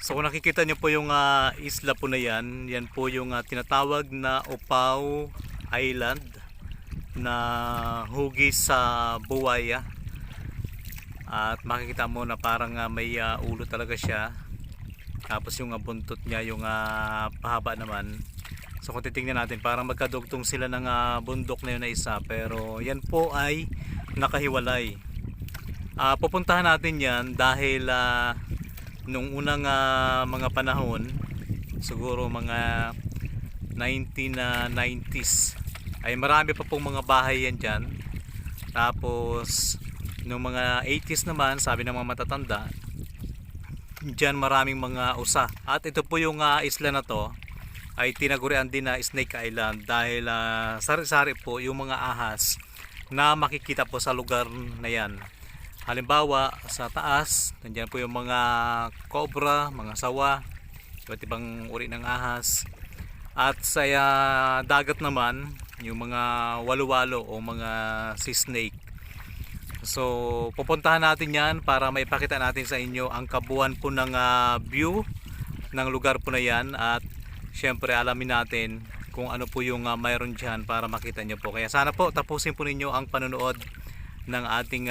So kung nakikita nyo po yung isla po na yan, yan po yung tinatawag na Opao Island na hugis sa buwaya. At makikita mo na parang may ulo talaga siya. Tapos yung buntot niya yung pahaba naman. So kung titingnan natin parang magkadugtong sila ng bundok na yun na isa. Pero yan po ay nakahiwalay. Pupuntahan natin yan dahil nung unang mga panahon, siguro mga 1990s, ay marami pa pong mga bahay yan dyan. Tapos nung mga 80s naman, sabi ng mga matatanda, dyan maraming mga usa. At ito po yung isla na to ay tinagurian din na Snake Island dahil sari-sari po yung mga ahas na makikita po sa lugar na yan. Halimbawa sa taas, nandiyan po yung mga cobra, mga sawa, iba't ibang uri ng ahas. At sa dagat naman, yung mga walo-walo o mga sea snake. So pupuntahan natin yan para maipakita natin sa inyo ang kabuuan po ng view ng lugar po na yan. At syempre alamin natin kung ano po yung mayroon dyan para makita nyo po. Kaya sana po tapusin po ninyo ang panonood ng ating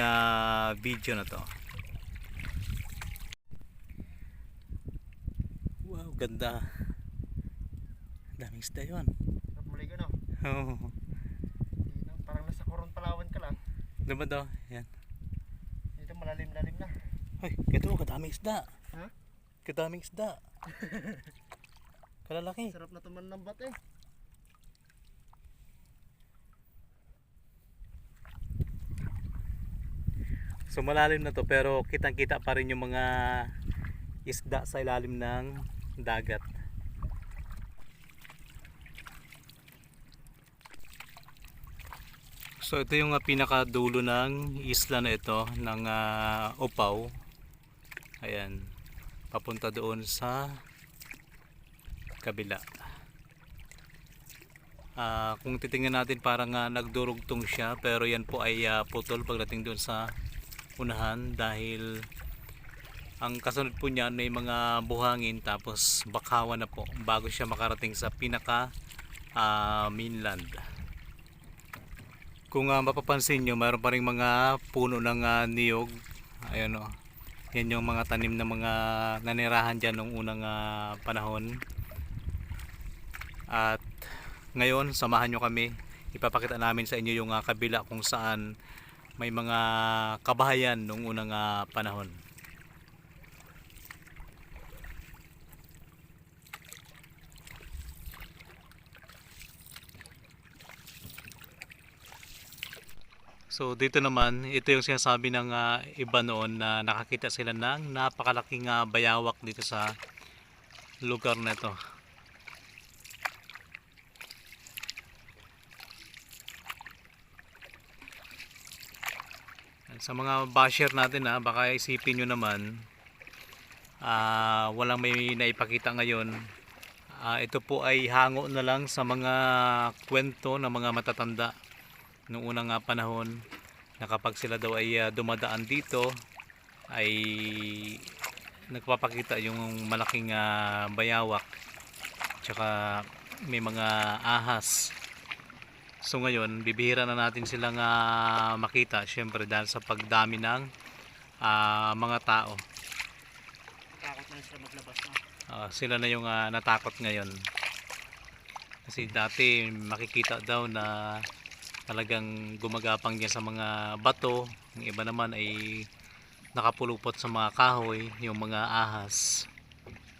video na to. Wow, ganda. Daming isda yun. Maligo no? Oo. Parang nasa Coron Palawan ka lang. Diba daw? Yan. Dito malalim-lalim na. Ay, ganda mo, kadaming isda. Ha? Kadaming isda. Kalalaki. Sarap na tumanambat eh. So malalim na to pero kitang-kita pa rin yung mga isda sa ilalim ng dagat. So ito yung pinakadulo ng isla na ito ng Opao. Ayan. Papunta doon sa kabila. Kung titingnan natin parang nagdurugtong siya pero yan po ay putol pagdating doon sa unahan dahil ang kasunod po niyan may mga buhangin tapos bakawan na po bago siya makarating sa pinaka mainland. Kung mapapansin nyo mayroon pa rin mga puno ng niyog. Ayun o, yan yung mga tanim na mga nanirahan dyan nung unang panahon. At ngayon samahan nyo kami, ipapakita namin sa inyo yung kabila kung saan may mga kabahayan nung unang panahon. So dito naman, ito yung sinasabi ng iba noon na nakakita sila ng napakalaking bayawak dito sa lugar na ito. Sa mga basher natin baka isipin nyo naman walang may naipakita ngayon. Ito po ay hango na lang sa mga kwento ng mga matatanda noong unang panahon na kapag sila daw ay dumadaan dito ay nagpapakita yung malaking bayawak tsaka may mga ahas. So ngayon bibihira na natin silang makita syempre dahil sa pagdami ng mga tao. Takot na sila maglabas na. Sila na yung natakot ngayon. Kasi dati makikita daw na talagang gumagapang dyan sa mga bato. Yung iba naman ay nakapulupot sa mga kahoy, yung mga ahas.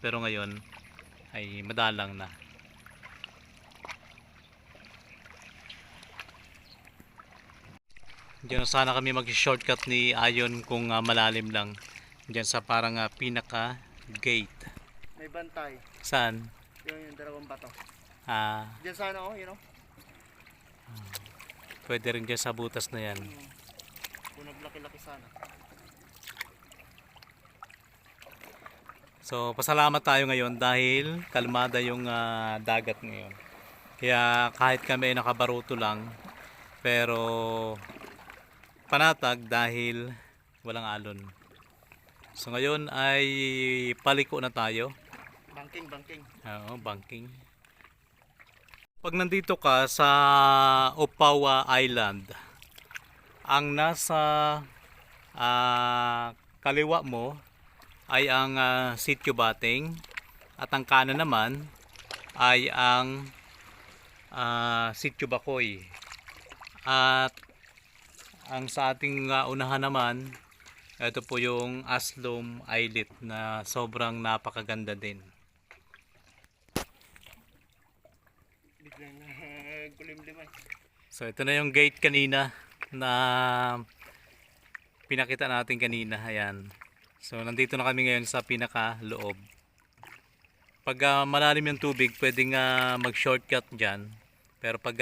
Pero ngayon ay madalang na. Diyan sana kami mag-shortcut ni Ayon kung malalim lang. Diyan sa parang pinaka gate. May bantay. Saan? Yung dalawang bato. Ah, Diyan sana you know. pwede rin diyan sa butas na yan. Kung naglaki-laki sana. So pasalamat tayo ngayon dahil kalmada yung dagat ngayon. Kaya kahit kami ay nakabaruto lang pero panatag dahil walang alon. So ngayon ay paliko na tayo. Banking, banking. Oo, banking. Pag nandito ka sa Opawa Island, ang nasa kaliwa mo ay ang Sitio Bating at ang kanan naman ay ang Sitio Bacoy. At ang sa ating unahan naman, ito po yung Aslom Islet na sobrang napakaganda din. Biglang kulimlim ay. So ito na yung gate kanina na pinakita natin kanina. Ayan. So nandito na kami ngayon sa pinaka loob. Pag malalim yung tubig, pwedeng mag-shortcut dyan. Pero pag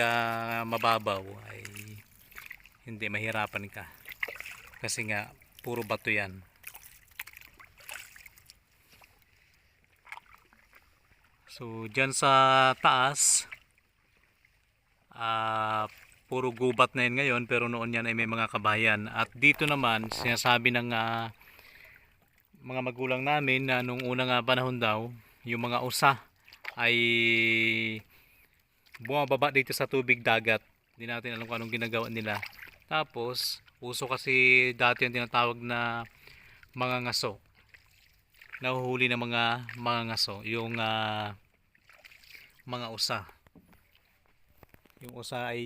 mababaw ay hindi, mahirapan ka. Kasi nga puro bato yan. So dyan sa taas, puro gubat na yun ngayon, pero noon yan ay may mga kabahayan. At dito naman sinasabi ng mga magulang namin na nung unang panahon daw, yung mga usa ay bumababa dito sa tubig dagat. Hindi natin alam kung anong ginagawa nila. Tapos uso kasi dati yung tinatawag na mga ngaso, nahuhuli ng mga ngaso, yung mga usa. Yung usa ay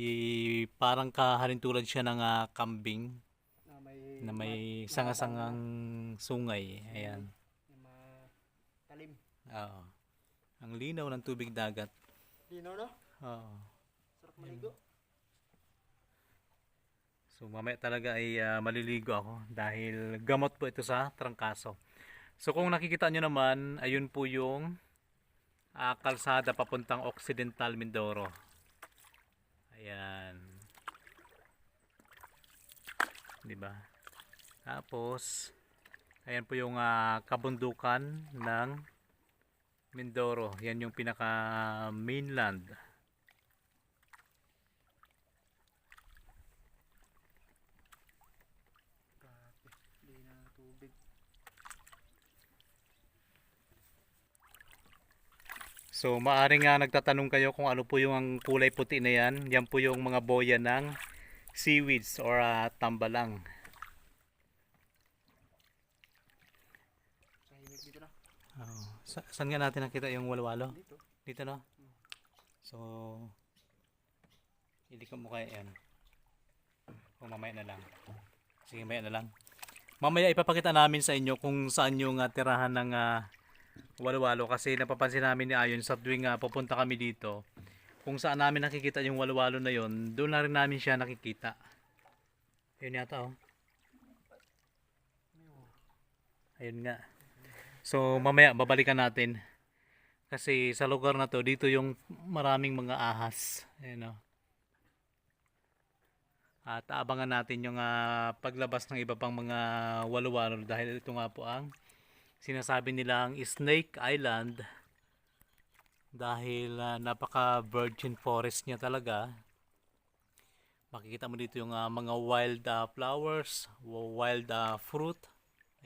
parang kahalintulad siya ng kambing na may sanga-sangang sungay. Ayan. Talim. Oo. Ang linaw ng tubig dagat. Lino, no? Oo. Sarap maligo. So mamaya talaga ay maliligo ako dahil gamot po ito sa trangkaso. So kung nakikita nyo naman, ayun po yung kalsada papuntang Occidental Mindoro. Ayan. 'Di ba? Tapos ayan po yung kabundukan ng Mindoro. Yan yung pinaka mainland. Hindi na tubig. So maaring nagtatanong kayo kung ano po yung ang kulay puti na yan. Yan po yung mga boya ng seaweeds or tambalang. Tahimik dito na. Oh. Saan nga natin nakita yung walwalo? Dito. Dito no? So hindi ko mukha yan. O mamaya na lang. Sige, mamaya na lang. Mamaya ipapakita namin sa inyo kung saan yung tirahan ng walwalo, kasi napapansin namin ni Ayon sa tuwing pupunta kami dito, kung saan namin nakikita yung walwalo na yon, doon na rin namin siya nakikita. Ayun yata oh. Ayun nga. So mamaya babalikan natin. Kasi sa lugar na to, dito yung maraming mga ahas. Ayun oh. At abangan natin yung paglabas ng iba pang mga walwalo dahil ito nga po ang sinasabi nilang Snake Island dahil napaka virgin forest niya talaga. Makikita mo dito yung mga wild flowers, wild fruit.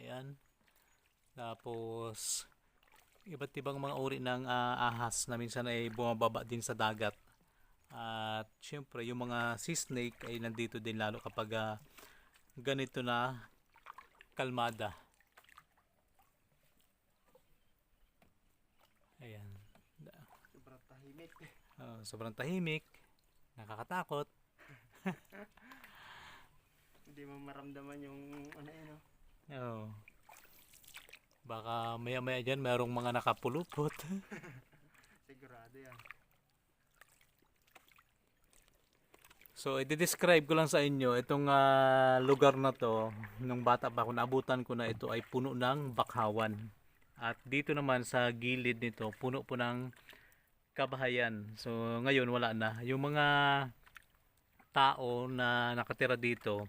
Ayan. Tapos iba't ibang mga uri ng ahas na minsan ay bumababa din sa dagat. At syempre yung mga sea snake ay nandito din lalo kapag ganito na kalmada. Ayan. Sobrang tahimik. Sobrang tahimik. Nakakatakot. Hindi mo maramdaman yung ano yun, no? Oh. Baka maya maya dyan mayroong mga nakapulupot. Sigurado yan. So i-describe ko lang sa inyo itong lugar na to. Nung bata pa ako, naabutan ko na ito ay puno ng bakhawan. At dito naman sa gilid nito, puno po ng kabahayan. So ngayon wala na. Yung mga tao na nakatira dito,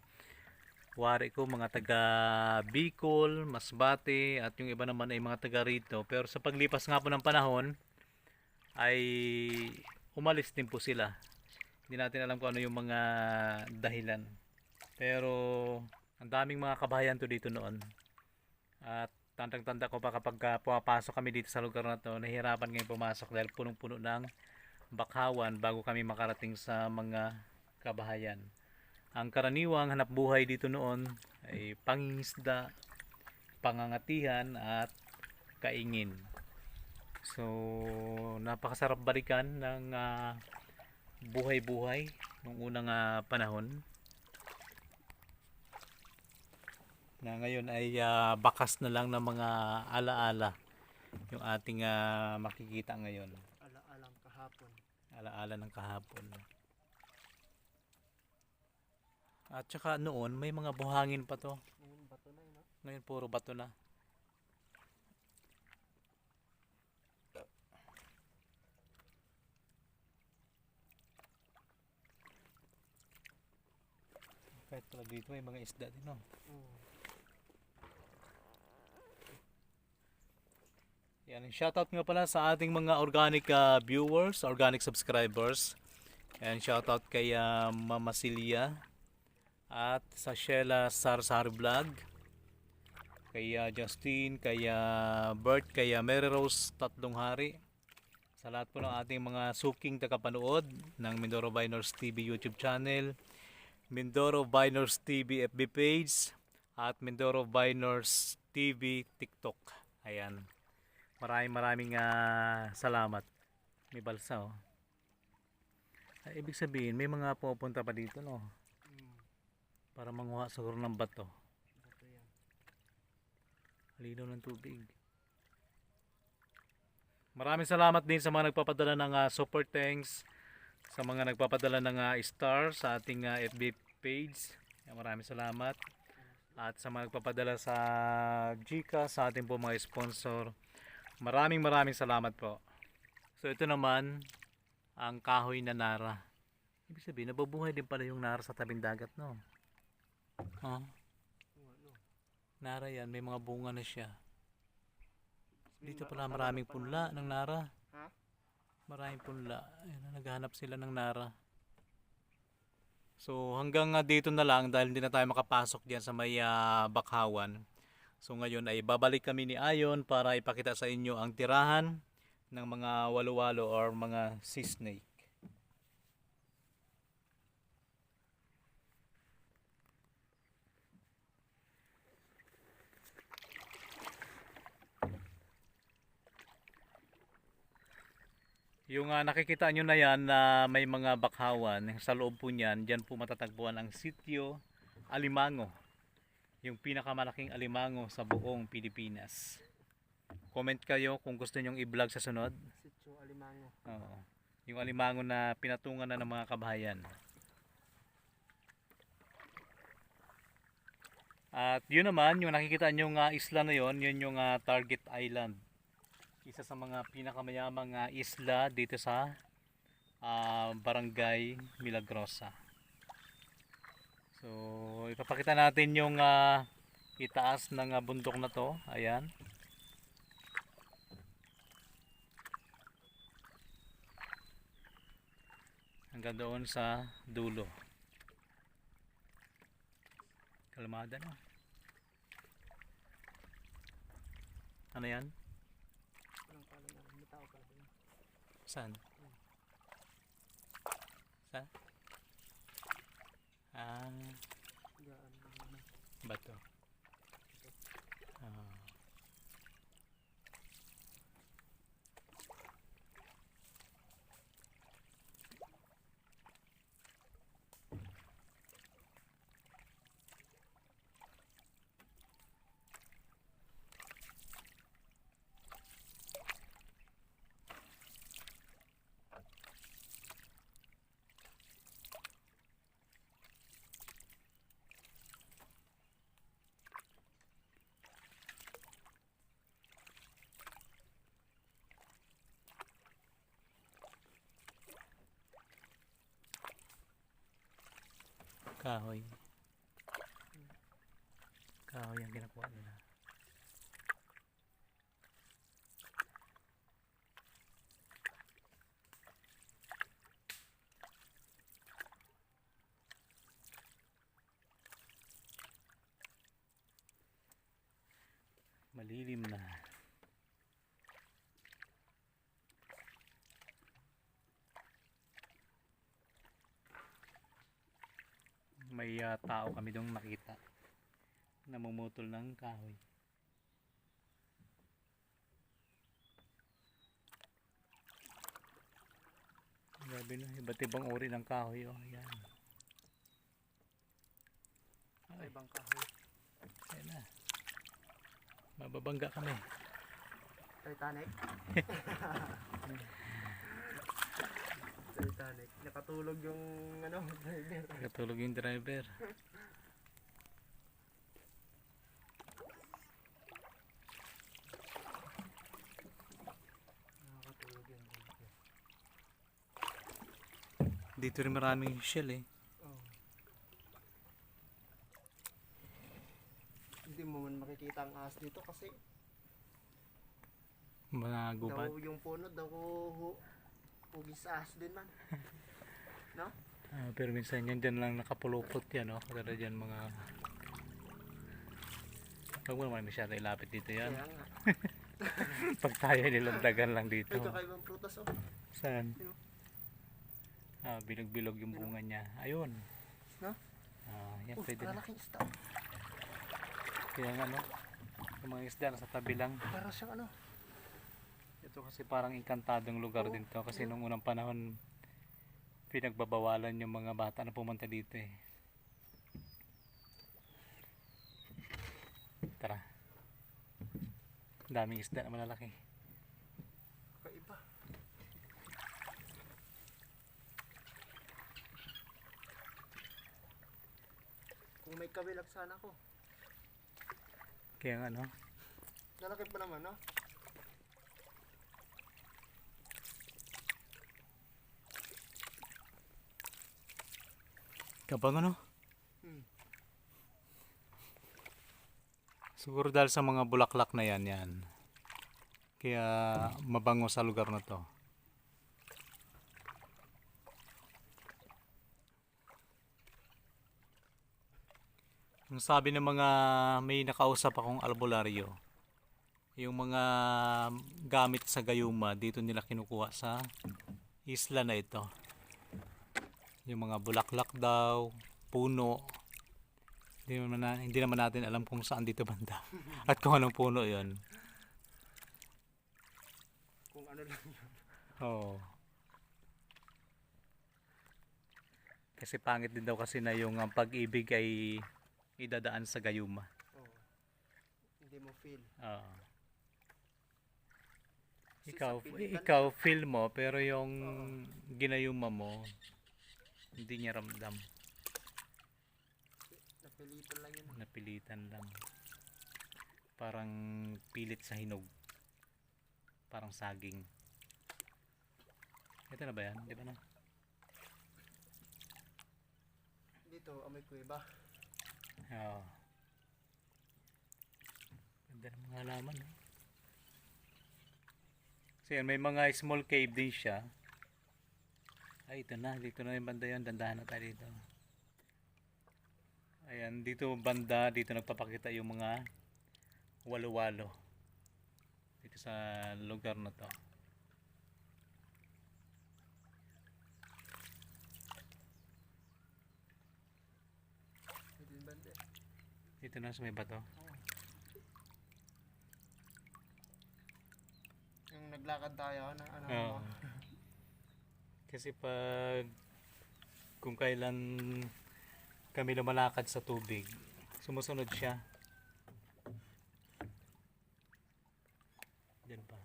wari ko mga taga Bicol, Masbate, at yung iba naman ay mga taga rito. Pero sa paglipas nga po ng panahon ay umalis din po sila. Hindi natin alam kung ano yung mga dahilan. Pero ang daming mga kabahayan to dito noon. At tandang-tanda ko pa kapag pumapasok kami dito sa lugar na to, nahihirapan ngayon pumasok dahil punong-puno ng bakhawan bago kami makarating sa mga kabahayan. Ang karaniwang hanap buhay dito noon ay pangingisda, pangangatihan at kaingin. So, napakasarap balikan ng buhay-buhay nung unang panahon. Na ngayon ay bakas na lang ng mga alaala yung ating makikita ngayon. Ala-alang kahapon. Alaala ng kahapon. At saka noon may mga buhangin pa to. Ngayon bato na yun, no? Ngayon puro bato na. Kahit pala dito may mga isda din, no? Yan, shoutout nga pala sa ating mga organic viewers, organic subscribers. And shoutout kay Mama Celia at sa Sheila Sarsari Vlog, kay Justin, kay Bert, kay Mary Rose Tatlong Hari. Sa lahat po ng ating mga suking tagapanood ng Mindoro Viners TV YouTube channel, Mindoro Viners TV FB page, at Mindoro Viners TV TikTok. Ayan. Maraming salamat. May balsa, oh. Ay, ibig sabihin, may mga pupunta pa dito, no? Para manguha siguro ng bato. Bato yan. Halinaw ng tubig. Maraming salamat din sa mga nagpapadala ng super thanks, sa mga nagpapadala ng star sa ating FB page. Maraming salamat. At sa mga nagpapadala sa Gcash, sa ating po mga sponsor. Maraming salamat po. So ito naman ang kahoy na nara. Ibig sabihin nabubuhay din pala yung nara sa tabing dagat, no? Huh? Nara yan, may mga bunga na siya. Dito pala maraming punla ng nara. Ha? Maraming punla. Ayan, naghahanap sila ng nara. So hanggang dito na lang dahil hindi na tayo makapasok diyan sa may bakhawan. So ngayon ay babalik kami ni Ayon para ipakita sa inyo ang tirahan ng mga walo-walo or mga sea snake. Yung nakikita nyo na yan na may mga bakhawan, sa loob po niyan, dyan po matatagpuan ang sitio Alimango. Yung pinakamalaking alimango sa buong Pilipinas. Comment kayo kung gusto nyong i-vlog sa sunod. Sitio Alimango. Oo. Yung alimango na pinatungan na ng mga kabahayan. At yun naman, yung nakikita nyong isla na yun yung Target Island. Isa sa mga pinakamayamang isla dito sa Barangay Milagrosa. So, ipapakita natin yung itaas ng bundok na to. Ayan. Hanggang doon sa dulo. Kalmada na. Ano yan? Anong pala na? May tao pala din. Saan? Saan? Gaan. Bato. Ah. Kahoy. Kahoy ang ginakuha nila. Malilim na. May tao kami doon nakita. Namumutol ng kahoy. Grabe na, iba't ibang uri ng kahoy. Oh, yan. Ay, ibang kahoy. Ayan na. Mababangga kami. Titanic. Titanic. Nakatulog yung ano, driver. Katulog yung driver. Nakatulog yung driver. Dito rin maraming shell eh. Oh. Hindi mo man makikita ang ahas dito kasi Mga gubat. daw yung puno daw hugis ahas din man. No? Pero minsan yan dyan lang nakapulupot yan. Oh. Kada dyan mga... Huwag mo naman masyado ilapit dito yan. Kaya nga. Pag tayo nilandagan lang dito. May kakaibang prutas oh. Saan? Sino? Bilog-bilog yung bunga niya. Ayun. No? Yan pwede na. Lalaking isda. Kaya nga no. Yung mga isda nasa tabi lang. Para siyang ano. Ito kasi parang inkantadong lugar din to. Kasi nung unang panahon pinagbabawalan yung mga bata na pumunta dito eh. Tara. Daming isda na malalaki. Kakaiba. Kung may kabilag sana ko. Kaya nga no. Lalaki pa naman no? Kapag ano? Hmm. Siguro dahil sa mga bulaklak na yan. Kaya mabango sa lugar na to. Ang sabi ng mga may nakausap akong albularyo, yung mga gamit sa gayuma dito nila kinukuha sa isla na ito. Yung mga bulaklak daw, puno. Hindi naman natin alam kung saan dito banda. At kung anong puno yon. Kung ano lang yun. Oo. Kasi pangit din daw kasi na yung pag-ibig ay idadaan sa gayuma. Oh. Hindi mo feel. Oo. Kasi Ikaw, sa pilitan ikaw feel mo pero yung ginayuma mo hindi niya ramdam. Napilitan lang yun. Napilitan lang. Parang pilit sa hinog. Parang saging. Ito na ba yan? Di ba na? Dito, amoy kuweba. Oo. Ganda ng mga halaman. No? Kasi yan, may mga small cave din siya. Ay, ito na. Dito na yung banda yun. Dandahan na tayo dito. Ayan, dito banda. Dito nagpapakita yung mga walo-walo. Dito sa lugar na to. Ito yung banda. Dito na sa may bato. Yung naglakad tayo na ano Oo. mo. Kasi pag kung kailan kami lumalakad sa tubig, sumusunod siya. Diyan pa.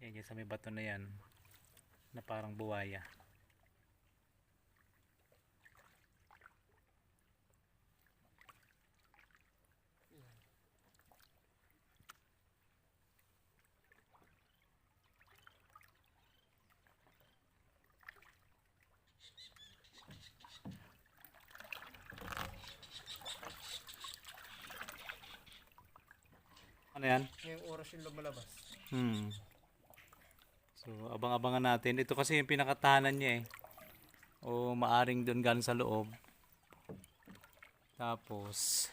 Yan sa may bato na yan na parang buwaya. Ano yan? Ngayong oras yung lumalabas. So, abang-abangan natin. Ito kasi yung pinakatahanan niya eh. O maaring doon galing sa loob. Tapos,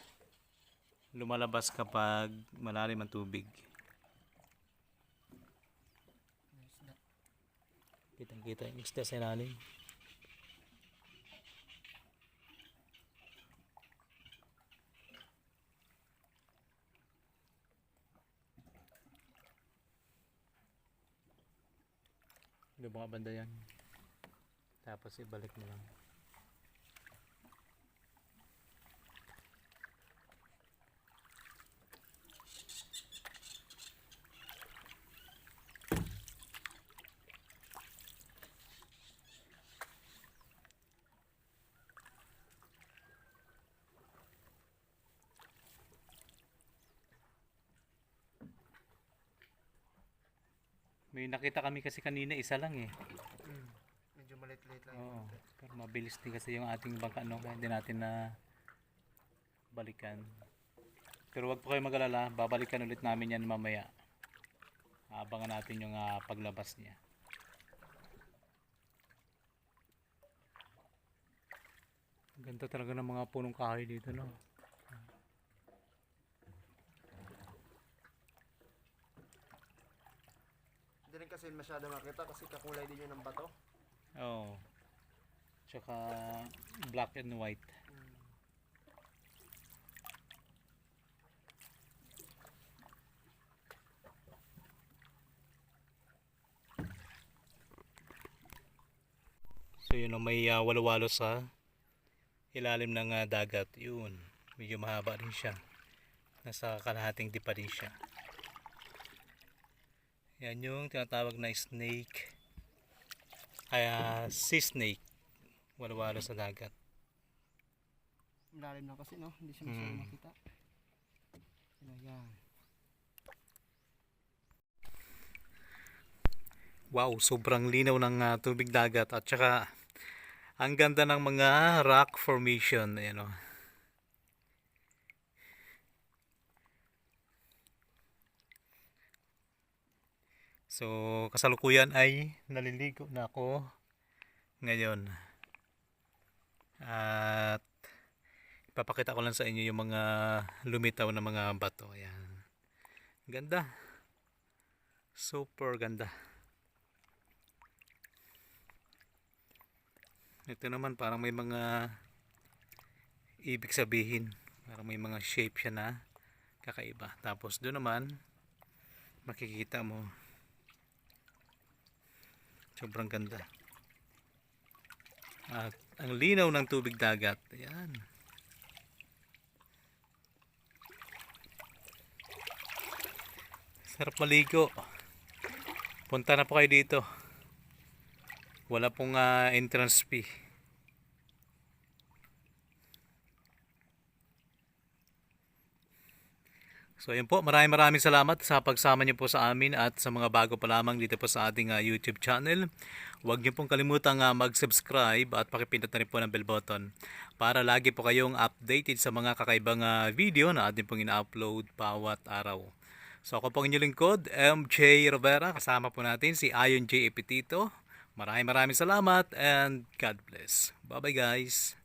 lumalabas kapag malalim ang tubig. Kitang kita yung isda sa ilalim. Yung mga banda yan. Tapos ibalik mo lang. May nakita kami kasi kanina, isa lang eh. Medyo malit-lit lang. Oo. Pero mabilis din kasi yung ating bangka, no? Kaya hindi natin na balikan. Pero wag po kayo mag-alala, babalikan ulit namin yan mamaya. Abangan natin yung paglabas niya. Ganda talaga ng mga punong kahoy dito, no? Hindi rin kasi masyado makita kasi kakulay din yun ng bato. Oo. Tsaka black and white. So yun, may walo-walo sa ilalim ng dagat. Yun, medyo mahaba rin siya. Nasa kalahating di pa rin siya. Yan yung tinatawag na snake. Sea snake. Walo-walo sa dagat. Malalim na kasi, no? Hindi siya masyado makita. Ayan. Wow, sobrang linaw ng tubig dagat at saka ang ganda ng mga rock formation, ayan o. So, kasalukuyan ay naliligo na ako ngayon. At ipapakita ko lang sa inyo yung mga lumitaw na mga bato. Ayan. Ganda. Super ganda. Ito naman parang may mga ibig sabihin. Parang may mga shape siya na kakaiba. Tapos doon naman makikita mo sobrang ganda. At ang linaw ng tubig dagat. Ayan. Sarap maligo. Punta na po kayo dito. Wala pong entrance fee. So yun po, maraming salamat sa pagsama niyo po sa amin at sa mga bago pa lamang dito po sa ating YouTube channel. Huwag niyo pong kalimutang mag-subscribe at pakipindot na rin po ng bell button para lagi po kayong updated sa mga kakaibang video na ating pong ina-upload bawat araw. So ako po ang inyong lingkod, MJ Rivera. Kasama po natin si Ayon J. Epitito. Maraming salamat and God bless. Bye bye guys.